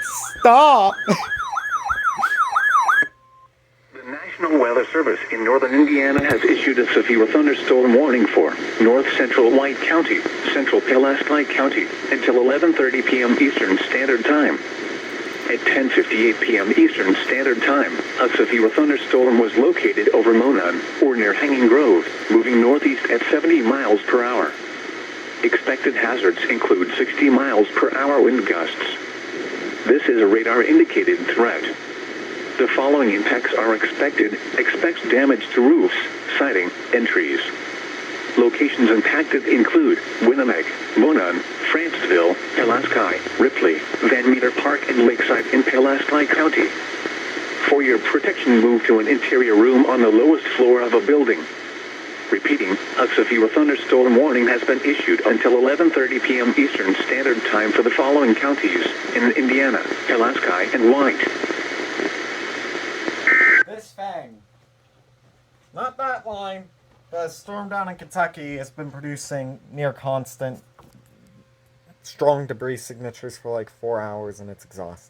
Stop! The National Weather Service in northern Indiana has issued a severe thunderstorm warning for north central White County, central Pulaski County, until 11:30 p.m. Eastern Standard Time. At 10:58 p.m. Eastern Standard Time, a severe thunderstorm was located over Monon, or near Hanging Grove, moving northeast at 70 miles per hour. Expected hazards include 60 miles per hour wind gusts. This is a radar-indicated threat. The following impacts are expected. Expects damage to roofs, siding, and trees. Locations impacted include Winnipeg, Monon, Franceville, Pulaski, Ripley, Van Meter Park, and Lakeside in Pulaski County. For your protection, move to an interior room on the lowest floor of a building. Repeating, a severe thunderstorm warning has been issued until 11:30 p.m. Eastern Standard Time for the following counties in Indiana, Pulaski, and White. This fang. Not that line. The storm down in Kentucky has been producing near constant strong debris signatures for like 4 hours, and it's exhausting.